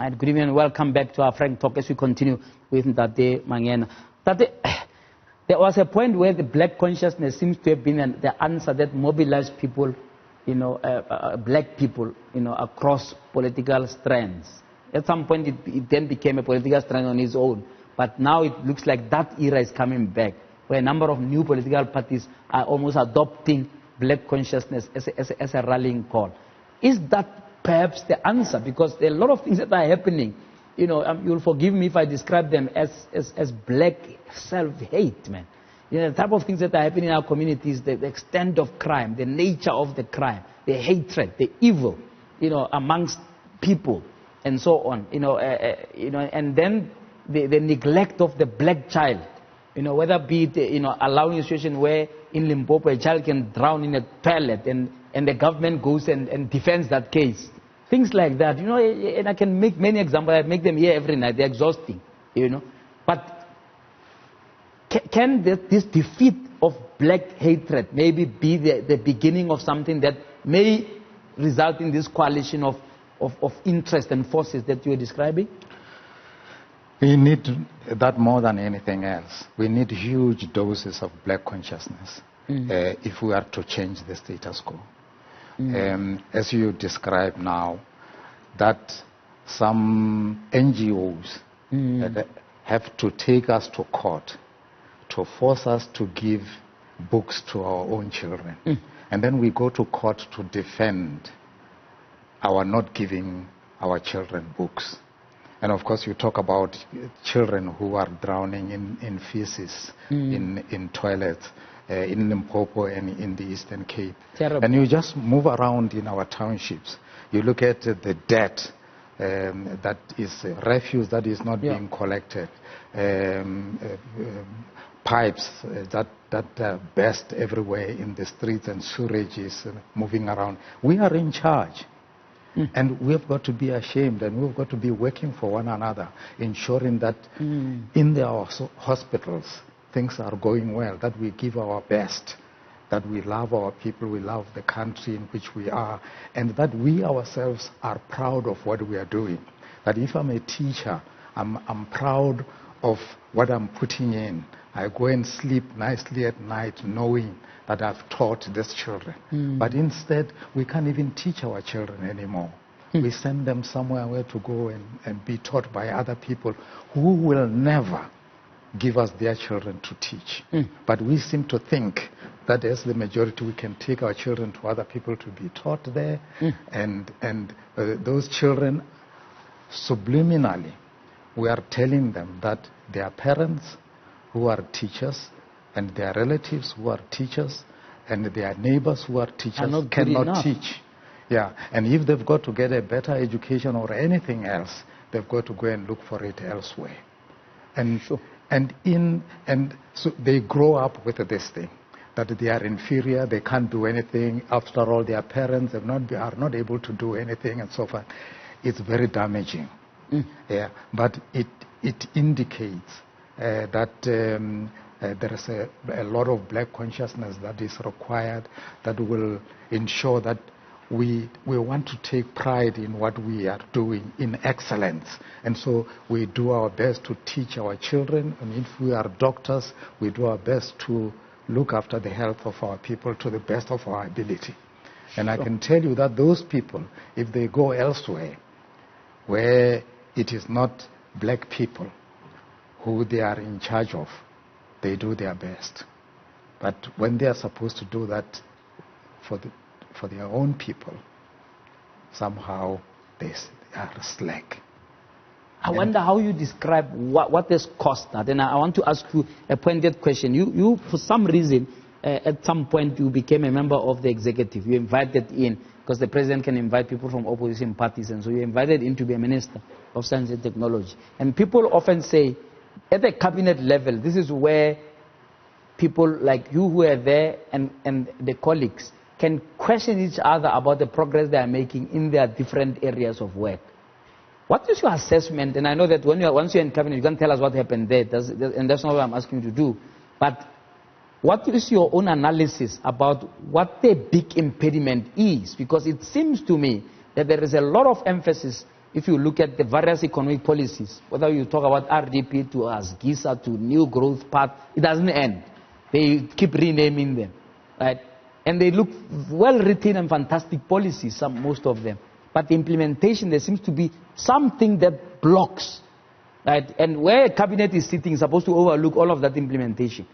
And good evening and welcome back to our Frank Talk as we continue with Ntate Mangena. Tate, there was a point where the black consciousness seems to have been the answer that mobilized people, black people, across political strands. At some point it then became a political strand on its own. But now it looks like that era is coming back, where a number of new political parties are almost adopting black consciousness as a rallying call. Is that perhaps the answer? Because there are a lot of things that are happening. You'll forgive me if I describe them as black self-hate, man. The type of things that are happening in our communities, the extent of crime, the nature of the crime, the hatred, the evil, amongst people, and so on. And then the neglect of the black child. Whether be it, allowing a situation where in Limpopo a child can drown in a toilet and the government goes and defends that case. Things like that, and I can make many examples. I make them here every night. They're exhausting, But can this defeat of black hatred maybe be the beginning of something that may result in this coalition of interest and forces that you are describing? We need that more than anything else. We need huge doses of black consciousness if we are to change the status quo. As you describe now, that some NGOs have to take us to court to force us to give books to our own children. And then we go to court to defend our not giving our children books. And of course you talk about children who are drowning in feces, in toilets, in Limpopo and in the Eastern Cape. Terrible. And you just move around in our townships. You look at the debt that is refuse that is not being collected, pipes that burst everywhere in the streets, and sewage is moving around. We are in charge. And we've got to be ashamed, and we've got to be working for one another, ensuring that in our hospitals things are going well, that we give our best, that we love our people, we love the country in which we are, and that we ourselves are proud of what we are doing. That if I'm a teacher, I'm proud of what I'm putting in. I go and sleep nicely at night knowing that I've taught these children. But instead, we can't even teach our children anymore. We send them somewhere where to go and be taught by other people who will never give us their children to teach. But we seem to think that as the majority, we can take our children to other people to be taught there. And those children, subliminally, we are telling them that their parents who are teachers and their relatives who are teachers and their neighbors who are teachers cannot teach. Yeah, and if they've got to get a better education or anything else, they've got to go and look for it elsewhere. And so they grow up with this thing, that they are inferior, they can't do anything. After all, their parents are not able to do anything and so forth. It's very damaging. Yeah, but it indicates that there is a lot of black consciousness that is required, that will ensure that we want to take pride in what we are doing in excellence. And so we do our best to teach our children. And if we are doctors, we do our best to look after the health of our people to the best of our ability. And I can tell you that those people, if they go elsewhere, where it is not black people who they are in charge of, they do their best. But when they are supposed to do that for their own people, somehow they are slack. I wonder how you describe what has cost that. And I want to ask you a pointed question. You for some reason, at some point, you became a member of the executive. You invited in, because the president can invite people from opposition parties, and so you invited in to be a minister of science and technology. And people often say, at the cabinet level, this is where people like you who are there and the colleagues can question each other about the progress they are making in their different areas of work. What is your assessment? And I know that once you're in cabinet, you can tell us what happened there, and that's not what I'm asking you to do. But what is your own analysis about what the big impediment is? Because it seems to me that there is a lot of emphasis if you look at the various economic policies, whether you talk about RDP to Asgisa to New Growth Path, it doesn't end. They keep renaming them, right? And they look well written and fantastic policies, most of them. But the implementation, there seems to be something that blocks, right? And where a cabinet is sitting is supposed to overlook all of that implementation.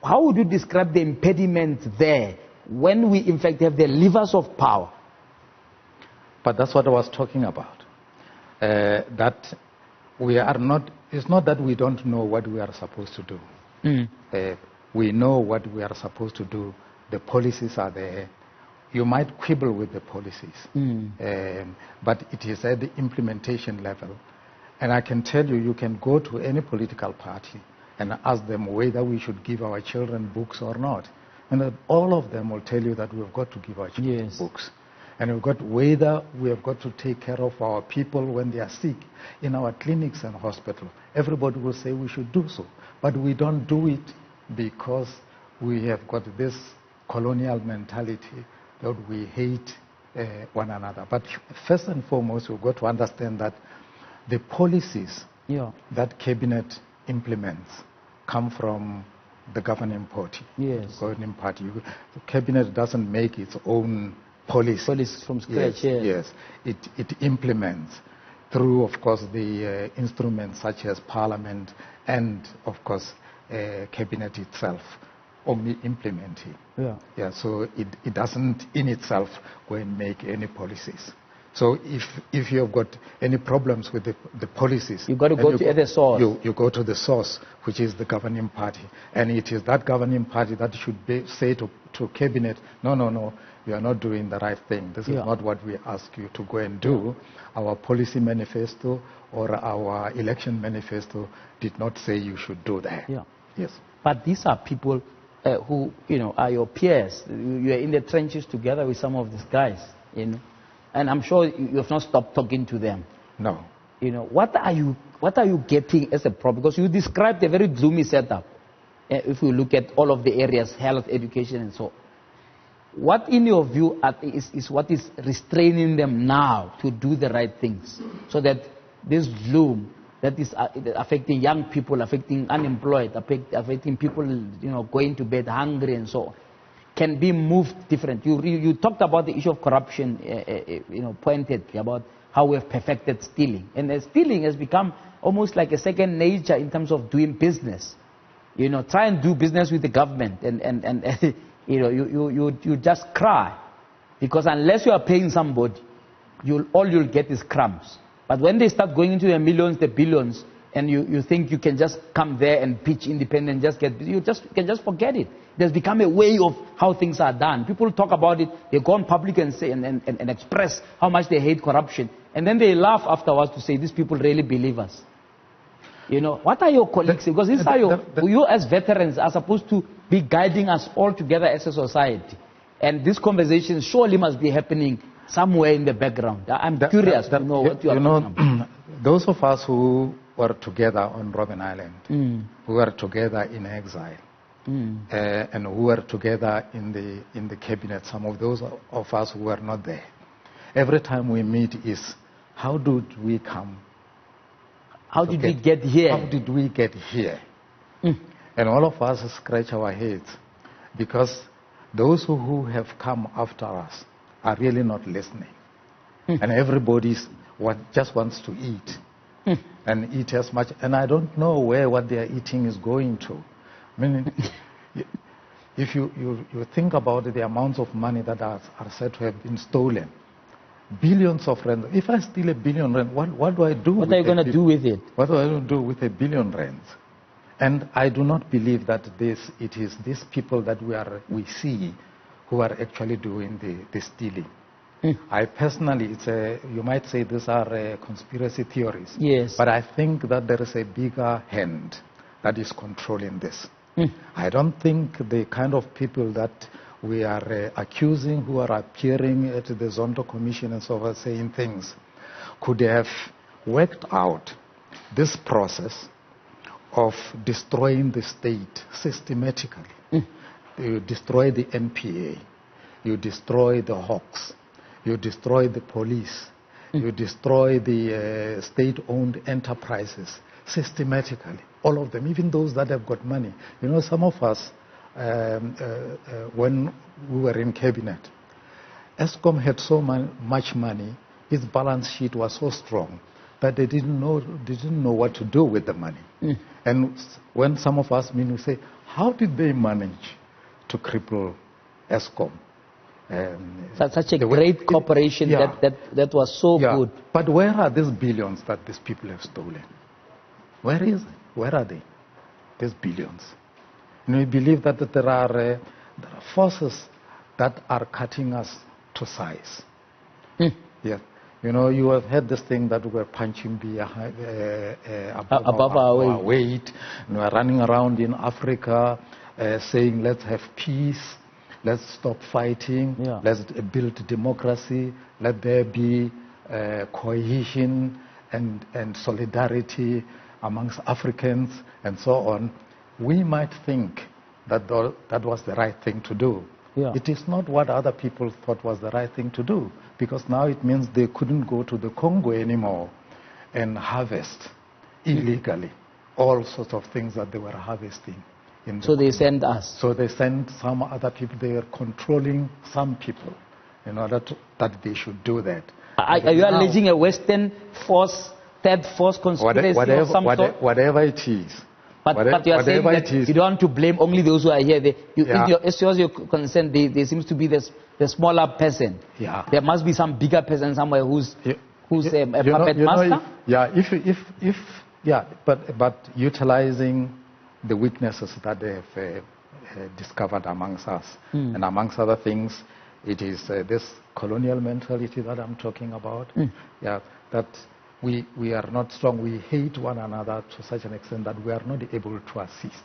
How would you describe the impediment there when we in fact have the levers of power? But that's what I was talking about. That we are not, it's not that we don't know what we are supposed to do. We know what we are supposed to do. The policies are there. You might quibble with the policies, but it is at the implementation level. And I can tell you, you can go to any political party and ask them whether we should give our children books or not. And all of them will tell you that we've got to give our children books. And whether we have got to take care of our people when they are sick in our clinics and hospitals. Everybody will say we should do so. But we don't do it because we have got this colonial mentality that we hate one another. But first and foremost, we've got to understand that the policies that cabinet implements come from the governing party. Yes. The governing party. The cabinet doesn't make its own policy from scratch. Yes. It implements through, of course, the instruments such as parliament and, of course, cabinet itself only implementing. So it doesn't in itself go and make any policies. So if you have got any problems with the policies, you've got to go to the source. You go to the source, which is the governing party. And it is that governing party that should say to cabinet, no, you are not doing the right thing. This is not what we ask you to go and do. Our policy manifesto or our election manifesto did not say you should do that. Yes. But these are people who, are your peers. You are in the trenches together with some of these guys, And I'm sure you have not stopped talking to them. No. What are you getting as a problem? Because you described a very gloomy setup. If we look at all of the areas, health, education, and so on. What, in your view, is what is restraining them now to do the right things, so that this gloom that is affecting young people, affecting unemployed, affecting people, going to bed hungry and so on, can be moved different? You talked about the issue of corruption, pointedly about how we have perfected stealing. And stealing has become almost like a second nature in terms of doing business. Try and do business with the government and you just cry. Because unless you are paying somebody, all you'll get is crumbs. But when they start going into the millions, the billions, and you think you can just come there and pitch independent, you can just forget it. It has become a way of how things are done. People talk about it, they go on public and say and express how much they hate corruption. And then they laugh afterwards to say, these people really believe us. What are your colleagues? Because these are you as veterans are supposed to be guiding us all together as a society. And this conversation surely must be happening somewhere in the background. I'm curious to know what you are talking about. Those of us who were together on Robben Island, who were together in exile, and who were together in the cabinet, some of those of us who were not there, every time we meet is, how did we come? How did we get here? How did we get here? And all of us scratch our heads, because those who have come after us are really not listening. And everybody just wants to eat. And eat as much. And I don't know where what they are eating is going to. I mean, if you think about the amounts of money that are said to have been stolen, billions of rand. If I steal $1 billion rand, what do I do? What are you going to do with it? What do I do with $1 billion rand? And I do not believe that it is these people that we see who are actually doing the stealing. I personally, you might say these are conspiracy theories. Yes. But I think that there is a bigger hand that is controlling this. I don't think the kind of people that we are accusing, who are appearing at the Zondo Commission and so on, saying things, could have worked out this process of destroying the state systematically. You destroy the NPA, you destroy the Hawks, you destroy the police, You destroy the state-owned enterprises systematically, all of them, even those that have got money. You know, some of us, when we were in cabinet, Eskom had so much money, its balance sheet was so strong that they didn't know what to do with the money. And when some of us we say, how did they manage to cripple Eskom? Such a great corporation that was so good. But where are these billions that these people have stolen? Where is it? Where are they? These billions. And we believe that there are forces that are cutting us to size. Yes. You know, you have heard this thing that we're punching above our weight. And we're running around in Africa saying, let's have peace. Let's stop fighting. Let's build democracy. Let there be cohesion and solidarity amongst Africans and so on. We might think that that was the right thing to do. It is not what other people thought was the right thing to do, because now it means they couldn't go to the Congo anymore and harvest illegally all sorts of things that they were harvesting. So they send us. So they send some other people. They are controlling some people in order that they should do that. Are you alleging a Western force, third force conspiracy of some sort? Whatever it is. But you are saying that you don't want to blame only those who are here. As far as you're concerned, there seems to be the smaller person. There must be some bigger person somewhere who's a puppet master. But utilizing the weaknesses that they have discovered amongst us. And amongst other things, it is this colonial mentality that I'm talking about. That we are not strong. We hate one another to such an extent that we are not able to assist,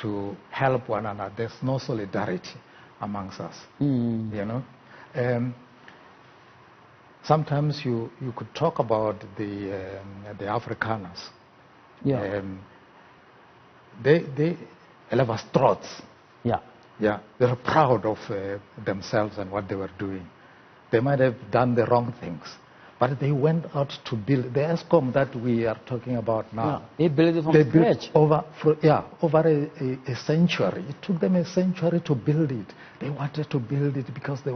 to help one another. There's no solidarity amongst us. You know, sometimes you could talk about the Afrikaners. They love us throats. They're proud of themselves and what they were doing. They might have done the wrong things, but they went out to build the Eskom that we are talking about now. They built it from scratch. Over a century. It took them a century to build it. They wanted to build it because they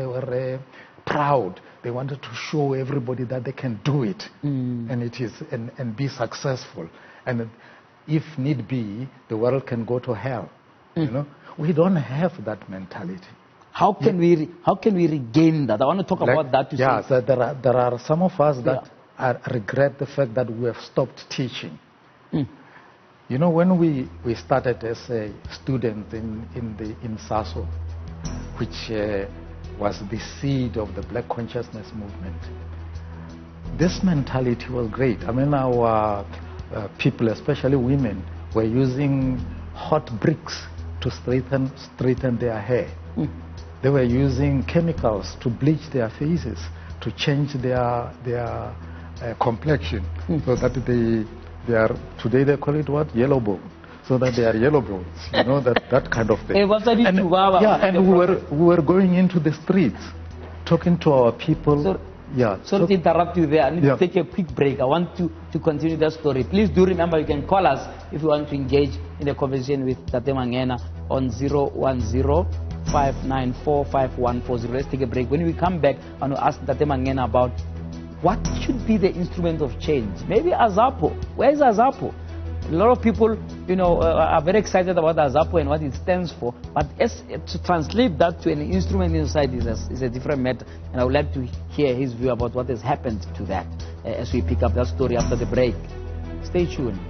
were proud. They wanted to show everybody that they can do it, and be successful. And if need be, the world can go to hell. You know, we don't have that mentality. How can we regain that? I want to talk about that. So there are some of us that regret the fact that we have stopped teaching. You know, when we started as a student in SASO, which was the seed of the Black Consciousness movement, this mentality was great. I mean, our people, especially women, were using hot bricks to straighten their hair. They were using chemicals to bleach their faces, to change their complexion, so that they are, today they call it what? Yellow bone. So that they are yellow bones, you know, that kind of thing. And we were going into the streets, talking to our people. Sorry to interrupt you there. I need to take a quick break. I want to continue that story. Please do remember you can call us if you want to engage in the conversation with Tate Mangena on 010-594-5140. Let's take a break. When we come back, I want to ask Tate Mangena about what should be the instrument of change. Maybe Azapo. Where is Azapo? A lot of people, you know, are very excited about Azapo and what it stands for, but to translate that to an instrument in society is a different matter. And I would like to hear his view about what has happened to that as we pick up that story after the break. Stay tuned.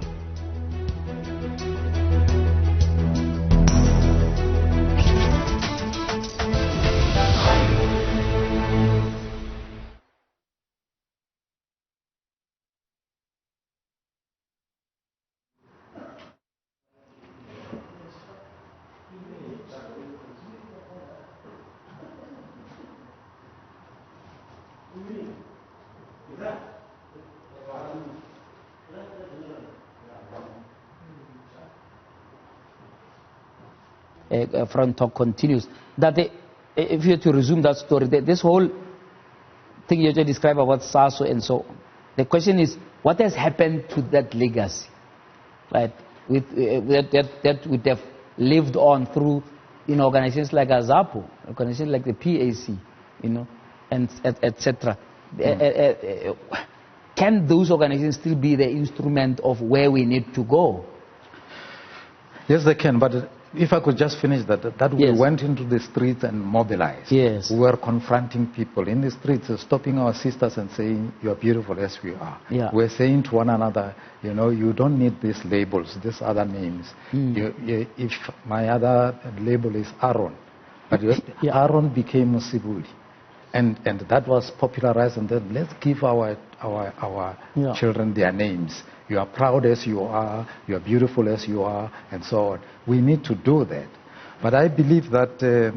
Front talk continues. That if you have to resume that story, this whole thing you just described about SASO and so on. The question is, what has happened to that legacy, right? That would have lived on through, organizations like AZAPO, organizations like the PAC, and etc. Can those organizations still be the instrument of where we need to go? Yes, they can, but if I could just finish that we went into the streets and mobilized. Yes. We were confronting people in the streets, stopping our sisters and saying, you are beautiful as we are. Yeah. We're saying to one another, you don't need these labels, these other names. If my other label is Aaron, but Aaron became Sibuli. And that was popularized, and then let's give our children their names. You are proud as you are beautiful as you are, and so on. We need to do that. But I believe that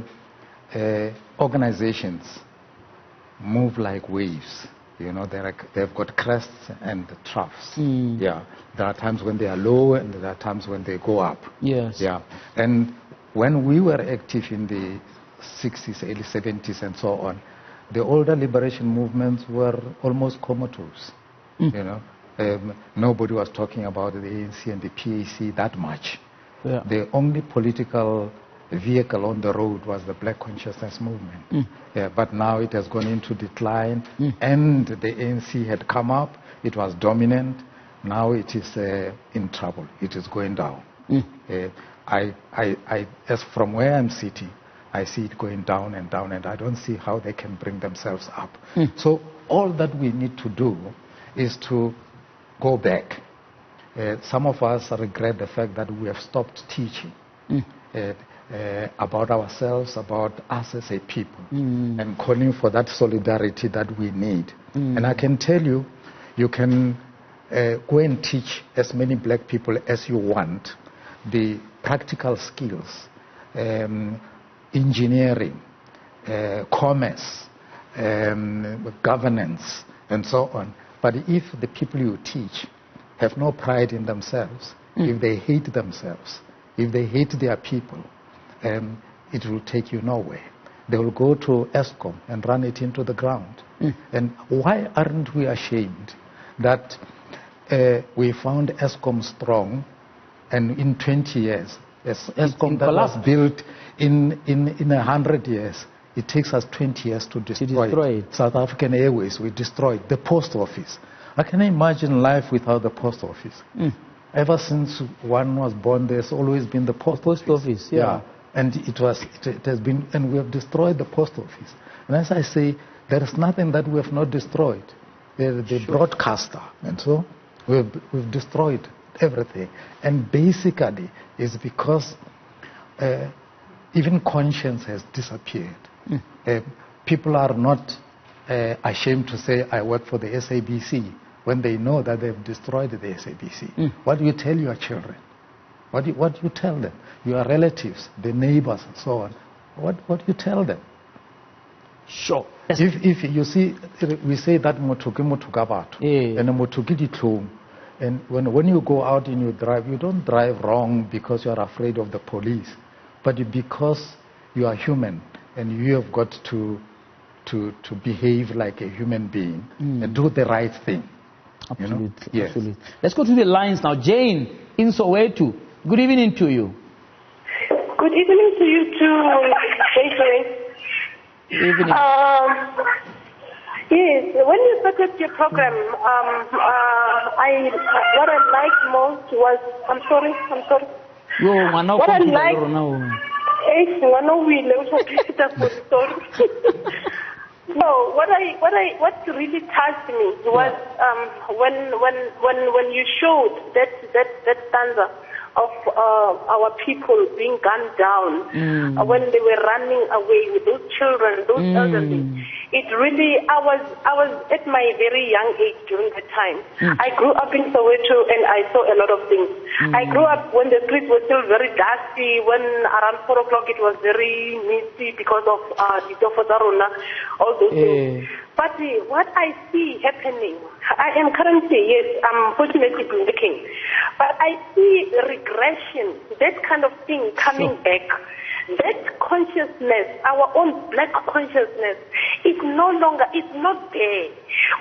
organizations move like waves. They've got crests and troughs. Yeah. There are times when they are low, and there are times when they go up. Yes. Yeah. And when we were active in the 60s, early 70s, and so on, the older liberation movements were almost comatose. Nobody was talking about the ANC and the PAC that much. Yeah. The only political vehicle on the road was the Black Consciousness Movement. But now it has gone into decline, and the ANC had come up. It was dominant. Now it is in trouble. It is going down. As from where I'm sitting, I see it going down and down, and I don't see how they can bring themselves up. So all that we need to do is to go back. Some of us regret the fact that we have stopped teaching about ourselves, about us as a people, and calling for that solidarity that we need. And I can tell you, you can go and teach as many black people as you want the practical skills, engineering, commerce, governance, and so on. But if the people you teach have no pride in themselves, if they hate themselves, if they hate their people, it will take you nowhere. They will go to ESCOM and run it into the ground. And why aren't we ashamed that we found ESCOM strong, and in 20 years, ESCOM that was built in 100 years, it takes us 20 years to destroy it. South African Airways, we destroyed the post office. I can imagine life without the post office. Ever since one was born, there's always been the post office. Yeah. And it has been, and we have destroyed the post office. And as I say, there is nothing that we have not destroyed. The broadcaster, and so we've destroyed everything. And basically, it's because even conscience has disappeared. People are not ashamed to say, I work for the SABC, when they know that they've destroyed the SABC. What do you tell your children? What do you tell them? Your relatives, the neighbors, and so on. What do you tell them? Sure. If you see, we say that motuki motugabatu, and motuki ditlung. And when you go out and you drive, you don't drive wrong because you are afraid of the police, but because you are human and you have got to behave like a human being and do the right thing. Absolutely. Yes. Absolutely. Let's go to the lines now. Jane in Soweto. Good evening to you. Good evening to you too, Jason. Evening. Yes, when you started your program, what I liked most was, I'm sorry. What I liked, no, what really touched me was when you showed that stanza of our people being gunned down when they were running away with those children, those elderly. It really, I was at my very young age during that time. I grew up in Soweto and I saw a lot of things. I grew up when the streets were still very dusty, when around 4 o'clock it was very misty because of the Dofozarona, all those things. But what I see happening, I am currently, yes, I'm fortunately blinking, but I see regression, that kind of thing coming back. that consciousness, our own black consciousness, is no longer, it's not there.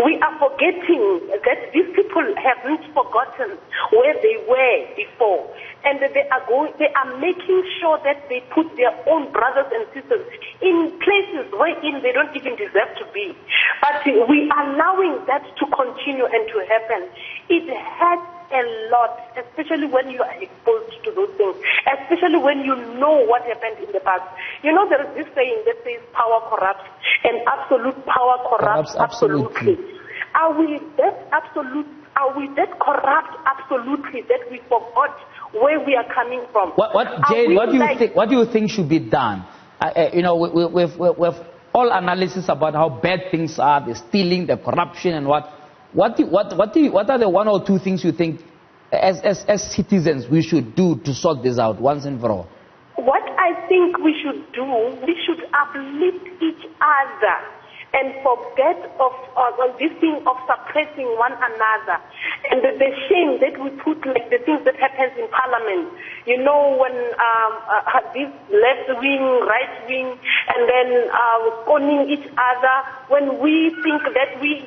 We are forgetting that these people haven't forgotten where they were before. And they are making sure that they put their own brothers and sisters in places wherein they don't even deserve to be. But we are allowing that to continue and to happen. It hurts a lot, especially when you are exposed to those things, especially when you know what happened in the past. You know, there is this saying that says power corrupts, and absolute power corrupts absolutely. Are we that absolute? Are we that corrupt absolutely that we forgot where we are coming from? Jane, what do you think should be done? You know, we've all analysis about how bad things are, the stealing, the corruption, and what are the one or two things you think, as citizens, we should do to sort this out once and for all? What I think we should do, we should uplift each other and forget of this thing of suppressing one another. And the shame that we put, like the things that happens in Parliament. You know, when this left wing, right wing, and then owning each other, when we think that we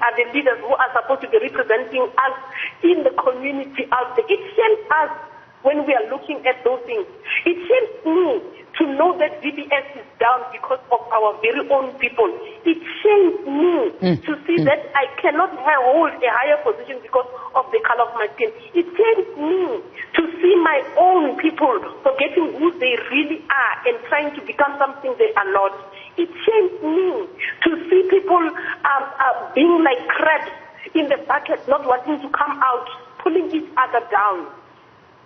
are the leaders who are supposed to be representing us in the community out there. It shames us when we are looking at those things. It shames me to know that VBS is down because of our very own people. It shames me to see that I cannot hold a higher position because of the color of my skin. It shames me to see my own people forgetting who they really are and trying to become something they are not. It shames me to see people being like crabs in the bucket, not wanting to come out, pulling each other down.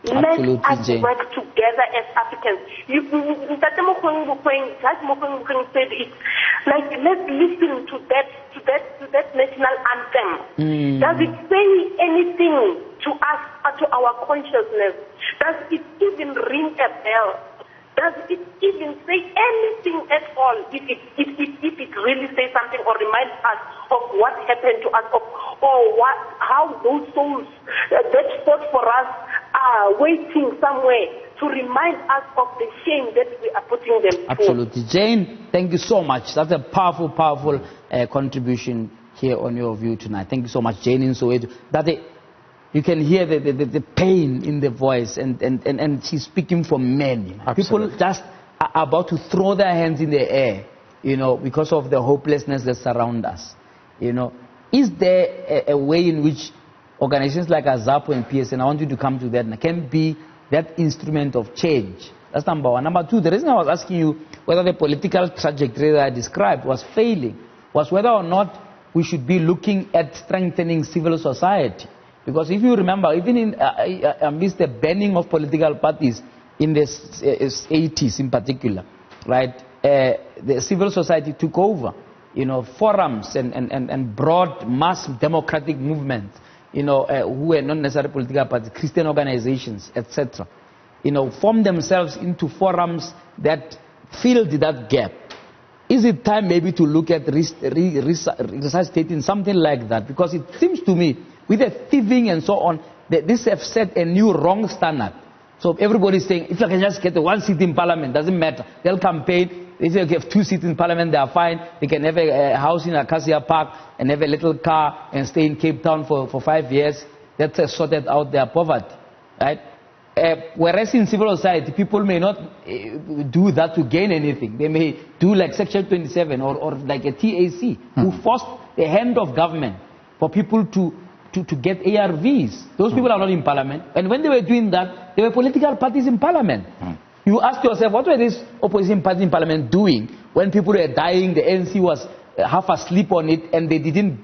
Absolutely, let us Jane. work together as Africans. Judge Mokgwenyane said it. Like, let's listen to that national anthem. Does it say anything to us or to our consciousness? Does it even ring a bell? Does it even say anything at all if it really says something or reminds us of what happened to us, how those souls that fought for us are waiting somewhere to remind us of the shame that we are putting them through? Absolutely. Jane, thank you so much. That's a powerful contribution here on Your View tonight. Thank you so much, Jane in Soweto. You can hear the pain in the voice, and she's speaking for many. People just are about to throw their hands in the air, you know, because of the hopelessness that surrounds us. You know, is there a way in which organizations like AZAPO and PSN, I want you to come to that, can be that instrument of change? That's number one. Number two, the reason I was asking you whether the political trajectory that I described was failing was whether or not we should be looking at strengthening civil society. Because if you remember, even amidst the banning of political parties in the 80s in particular, right, the civil society took over, you know, forums and broad mass democratic movements, you know, who were not necessarily political parties, Christian organizations, etc., you know, formed themselves into forums that filled that gap. Is it time maybe to look at resuscitating something like that? Because it seems to me, with the thieving and so on, this have set a new wrong standard. So everybody's saying, if I can just get the one seat in parliament, doesn't matter. They'll campaign. If they have 2 seats in parliament, they are fine. They can have a house in Acacia Park and have a little car and stay in Cape Town for 5 years. That's sorted out their poverty, right? Whereas in civil society, people may not do that to gain anything. They may do like Section 27 or like a TAC, who forced the hand of government for people to get ARVs. Those people are not in parliament. And when they were doing that, there were political parties in parliament. You ask yourself, what were these opposition parties in parliament doing when people were dying, the ANC was half asleep on it, and they didn't,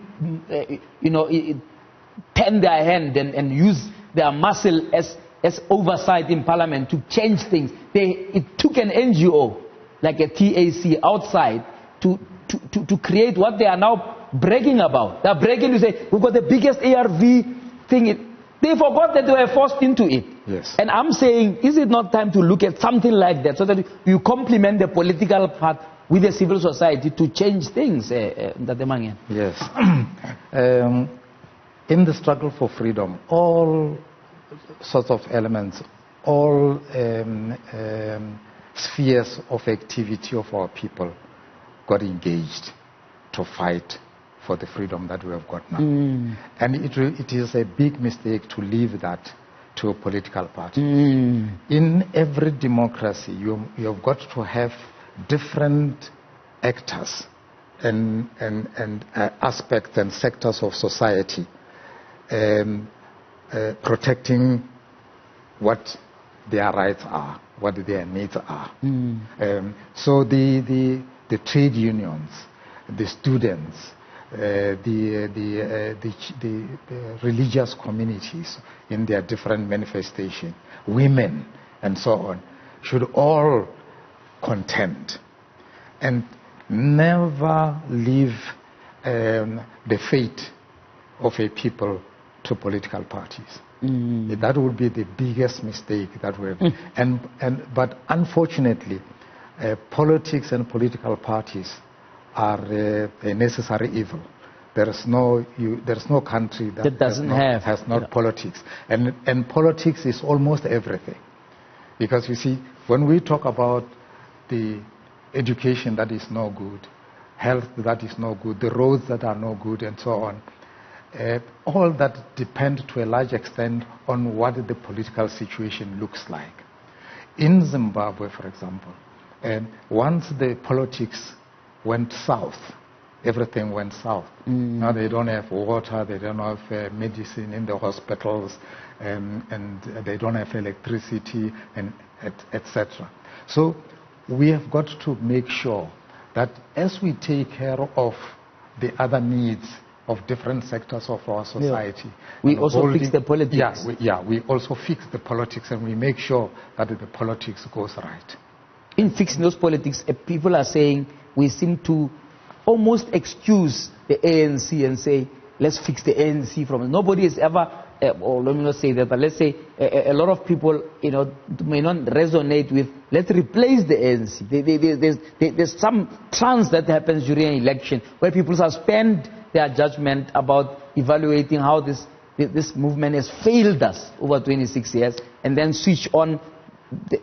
turn their hand and use their muscle as oversight in parliament to change things. It took an NGO, like a TAC, outside to create what they are now bragging about. They're bragging to say, we've got the biggest ARV thing. They forgot that they were forced into it. Yes. And I'm saying, is it not time to look at something like that so that you complement the political part with the civil society to change things? Yes. In the struggle for freedom, all sorts of elements, all spheres of activity of our people got engaged to fight for the freedom that we have got now. And it is a big mistake to leave that to a political party. In every democracy, you have got to have different actors and aspects and sectors of society protecting what their rights are, what their needs are. So the trade unions, the students, the religious communities in their different manifestations, women and so on, should all contend and never leave the fate of a people to political parties. That would be the biggest mistake that we have. But unfortunately, politics and political parties are a necessary evil. There is no country that has not politics. And politics is almost everything. Because you see, when we talk about the education that is no good, health that is no good, the roads that are no good, and so on, all that depend to a large extent on what the political situation looks like. In Zimbabwe, for example, once the politics went south, everything went south. Now they don't have water, they don't have medicine in the hospitals, and they don't have electricity, and etc. So we have got to make sure that as we take care of the other needs of different sectors of our society, we also fix the politics. We also fix the politics, and we make sure that the politics goes right. In fixing those politics, people are saying we seem to almost excuse the ANC and say, let's fix the ANC from it. Nobody has ever, or let me not say that, but let's say a lot of people, may not resonate with, let's replace the ANC. There's some trance that happens during an election where people suspend their judgment about evaluating how this movement has failed us over 26 years, and then switch on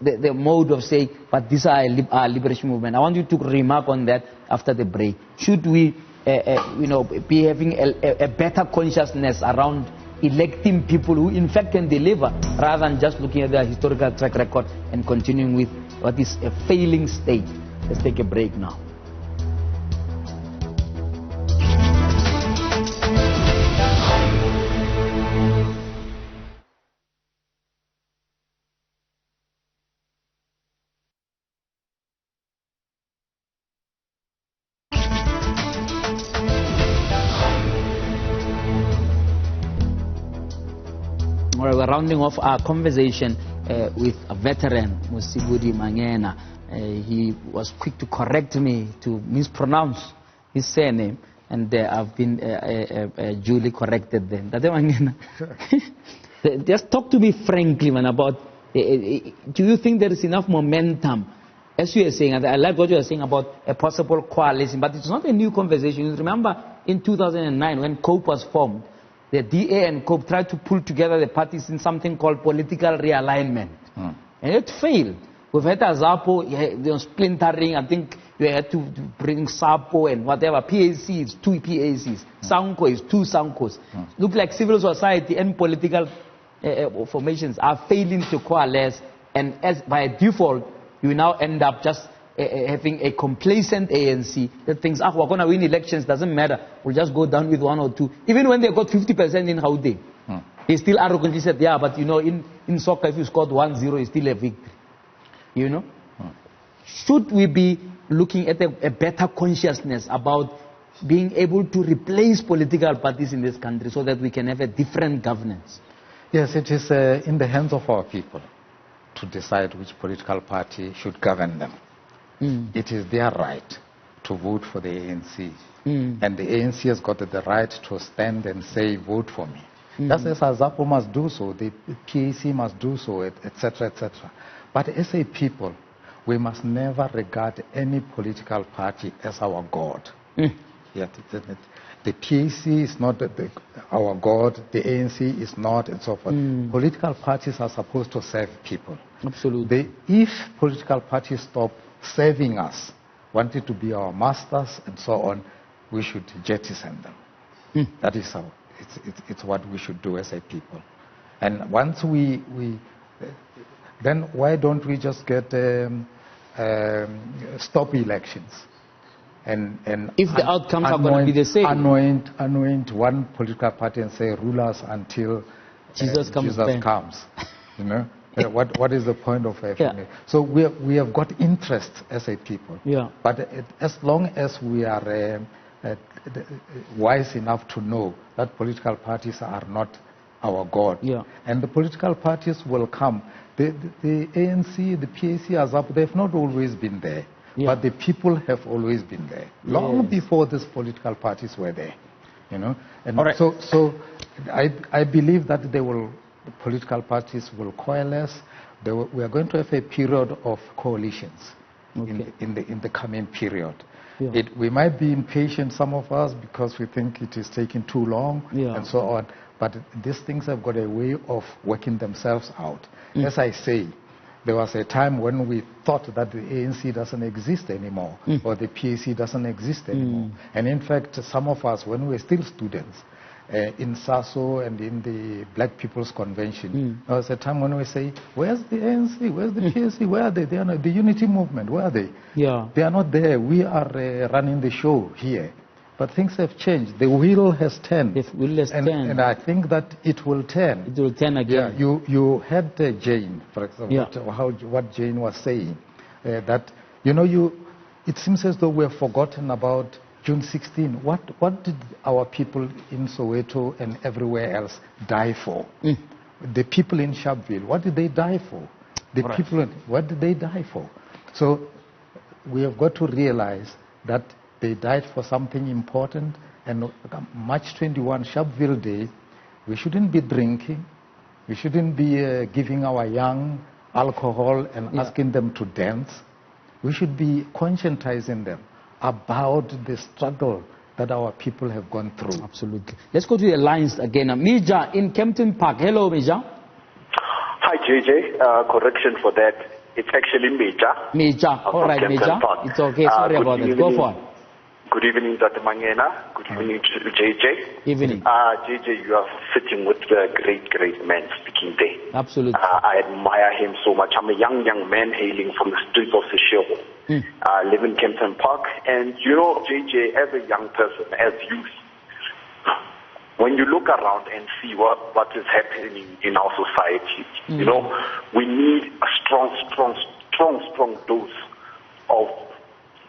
the mode of saying, but these are our liberation movement. I want you to remark on that after the break. Should we be having a better consciousness around electing people who in fact can deliver, rather than just looking at their historical track record and continuing with what is a failing state? Let's take a break now. We're rounding off our conversation with a veteran, Musibudi Mangena. He was quick to correct me to mispronounce his surname, and I've been duly corrected then. Just talk to me frankly, man, about do you think there is enough momentum, as you are saying, and I like what you are saying about a possible coalition, but it's not a new conversation. You remember in 2009 when COPE was formed, the DA and COPE tried to pull together the parties in something called political realignment. And it failed. We've had a ZAPO, splintering. I think you had to bring SAPO and whatever. PAC is 2 PACs. SANCO is 2 SANCOs. Look like civil society and political formations are failing to coalesce. And as by default, you now end up just having a complacent ANC that thinks, we're going to win elections, doesn't matter, we'll just go down with 1 or 2. Even when they got 50% in Gauteng, they still arrogantly said, but in soccer, if you scored 1-0, it's still a victory. Should we be looking at a better consciousness about being able to replace political parties in this country so that we can have a different governance? Yes, it is in the hands of our people to decide which political party should govern them. It is their right to vote for the ANC. And the ANC has got the right to stand and say, vote for me. Just as ZAPO must do so, the PAC must do so, etc., etc. But as a people, we must never regard any political party as our God. Yet the PAC is not our God, the ANC is not, and so forth. Political parties are supposed to serve people. Absolutely. If political parties stop serving us, wanted to be our masters and so on, we should jettison them. That is how it's what we should do as a people. And once we then why don't we just get stop elections? And if the outcomes are going to be the same, anoint one political party and say rule us until Jesus comes. You know, what is the point of everything? So we have got interest as a people. Yeah. But as long as we are wise enough to know that political parties are not our God, and the political parties will come. The ANC, the PAC, AZAP, they've not always been there. But the people have always been there, long before these political parties were there, you know. And so I believe that the political parties will coalesce. We are going to have a period of coalitions in the coming period. We might be impatient, some of us, because we think it is taking too long and so on. But these things have got a way of working themselves out. As I say, there was a time when we thought that the ANC doesn't exist anymore, or the PAC doesn't exist anymore. And in fact, some of us, when we were still students, in SASO and in the Black People's Convention, there was a time when we say, where's the ANC, where's the PAC, where are they? They are not, the unity movement, where are they? They are not there. We are running the show here. But things have changed. The wheel has turned. And I think that it will turn. It will turn again. You had Jane, for example, what Jane was saying. That, you know, it seems as though we have forgotten about June 16. What did our people in Soweto and everywhere else die for? The people in Sharpville, what did they die for? The people, what did they die for? So we have got to realize that they died for something important, and March 21, Sharpville Day, we shouldn't be drinking, we shouldn't be giving our young alcohol and asking them to dance. We should be conscientizing them about the struggle that our people have gone through. Absolutely. Let's go to the lines again. Mija in Kempton Park. Hello, Mija. Hi, JJ. Correction for that. It's actually Mija. Mija. All right, Mija. It's okay. Sorry about that. Go for it. Good evening, Dr. Mangena. Good evening to JJ. Evening. JJ, you are sitting with a great man speaking there. Absolutely. I admire him so much. I'm a young man hailing from the streets of Seshego. I live in Kempton Park. And you know, JJ, as a young person, as youth, when you look around and see what is happening in our society, you know, we need a strong dose of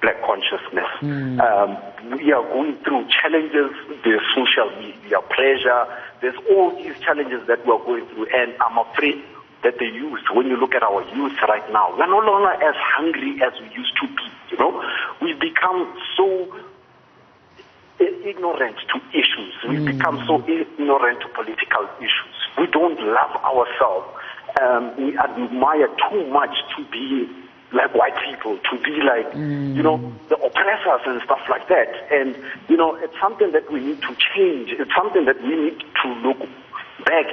Black consciousness. We are going through challenges, there's social media pressure, there's all these challenges that we are going through, and I'm afraid that the youth, when you look at our youth right now, we're no longer as hungry as we used to be, you know. We've become so ignorant to issues. We've become so ignorant to political issues. We don't love ourselves. We admire too much to be like white people, to be like, you know, the oppressors and stuff like that. And, you know, it's something that we need to change. It's something that we need to look back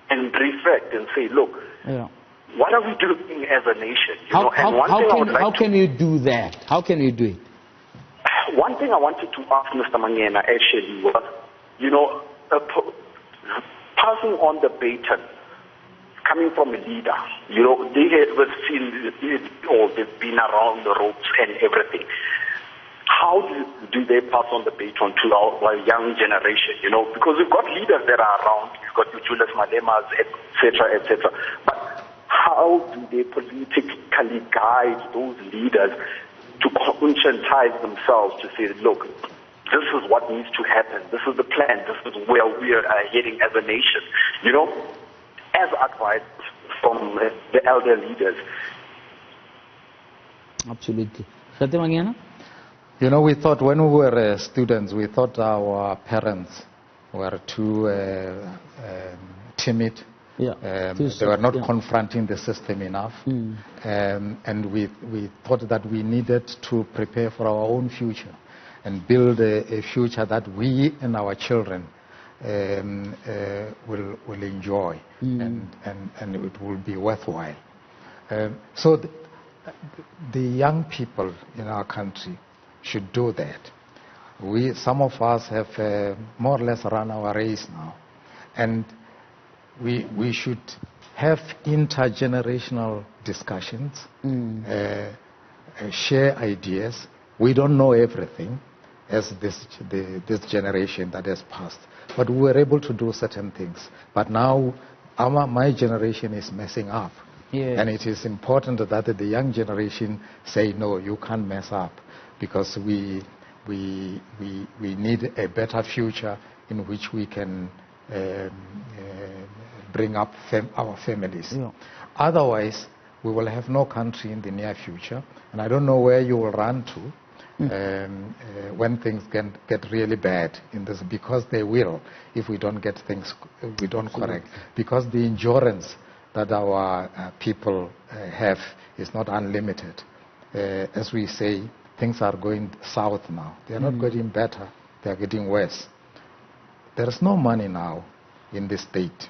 and reflect and say, look, what are we doing as a nation? How can you do that? How can you do it? One thing I wanted to ask Mr. Mangena actually was, you know, passing on the baton, coming from a leader, you know, they have seen or they've been around the ropes and everything. How do they pass on the baton to our young generation, you know? Because we've got leaders that are around, we've got Julius Malemas, etc., etc. But how do they politically guide those leaders to conscientize themselves to say, look, this is what needs to happen, this is the plan, this is where we are heading as a nation, you know? As advised from the elder leaders. Absolutely. You know, we thought when we were students, we thought our parents were too timid. They were not confronting the system enough. And we thought that we needed to prepare for our own future. and build a future that we and our children will enjoy, and it will be worthwhile. So the young people in our country should do that. Some of us have more or less run our race now, and we should have intergenerational discussions, share ideas. We don't know everything as this generation that has passed, but we were able to do certain things. But now my generation is messing up. Yeah. And it is important that the young generation say, no, you can't mess up, because we need a better future in which we can bring up our families. Yeah. Otherwise, we will have no country in the near future, and I don't know where you will run to when things get really bad in this, because they will, if we don't get things, we don't correct, because the endurance that our people have is not unlimited. As we say, things are going south now. They are not getting better, they are getting worse. There is no money now in the state.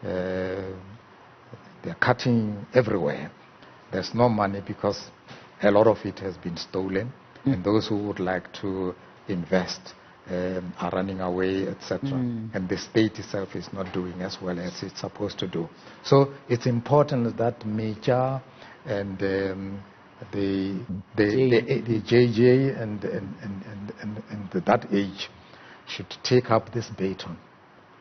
They are cutting everywhere. There's no money because a lot of it has been stolen, and those who would like to invest are running away, etc. And the state itself is not doing as well as it's supposed to do. So it's important that Major and the JJ and that age should take up this baton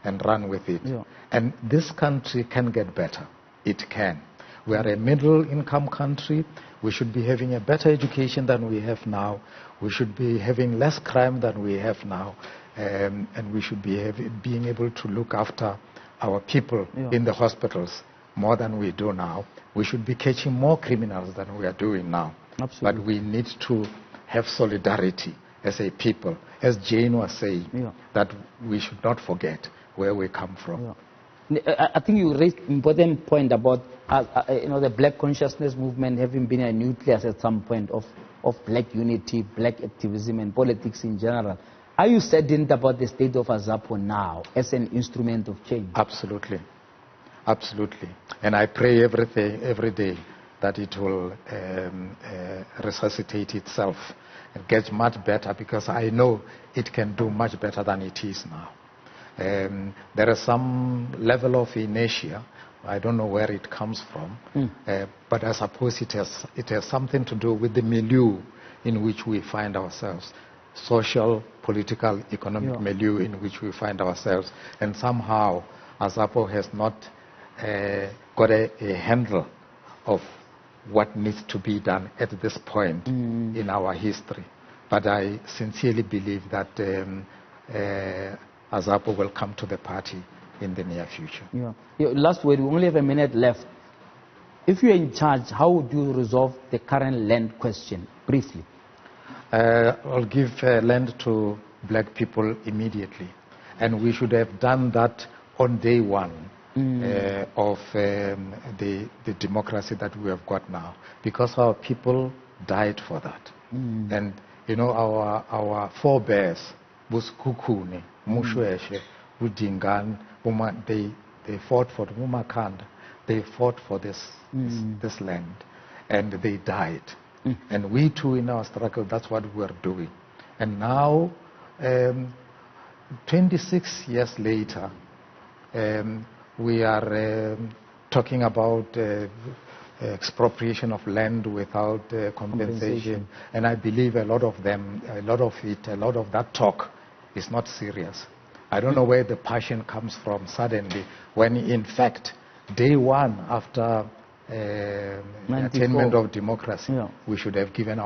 and run with it. Yeah. And this country can get better. It can. We are a middle-income country. We should be having a better education than we have now. We should be having less crime than we have now. And we should be being able to look after our people in the hospitals more than we do now. We should be catching more criminals than we are doing now. Absolutely. But we need to have solidarity as a people. As Jane was saying, that we should not forget where we come from. Yeah. I think you raised an important point about the black consciousness movement having been a nucleus at some point of black unity, black activism, and politics in general. Are you saddened about the state of Azapo now as an instrument of change? Absolutely. Absolutely. And I pray every day that it will resuscitate itself and get much better, because I know it can do much better than it is now. There is some level of inertia. I don't know where it comes from, but I suppose it has something to do with the milieu in which we find ourselves, social, political, economic milieu in which we find ourselves, and somehow Azapo has not got a handle of what needs to be done at this point in our history. But I sincerely believe that Azapo will come to the party in the near future. Yeah. Last word, we only have a minute left. If you're in charge, how would you resolve the current land question, briefly? I'll give land to black people immediately. And we should have done that on day one of the democracy that we have got now. Because our people died for that. And, our forebears, Buskukune, Mushweshe, Udingan, they fought for the Mumakanda. They fought for this land, and they died. And we too, in our struggle, that's what we're doing. And now, 26 years later, we are talking about expropriation of land without compensation. And I believe a lot of that talk is not serious. I don't know where the passion comes from suddenly, when in fact, day one after attainment of democracy, we should have given our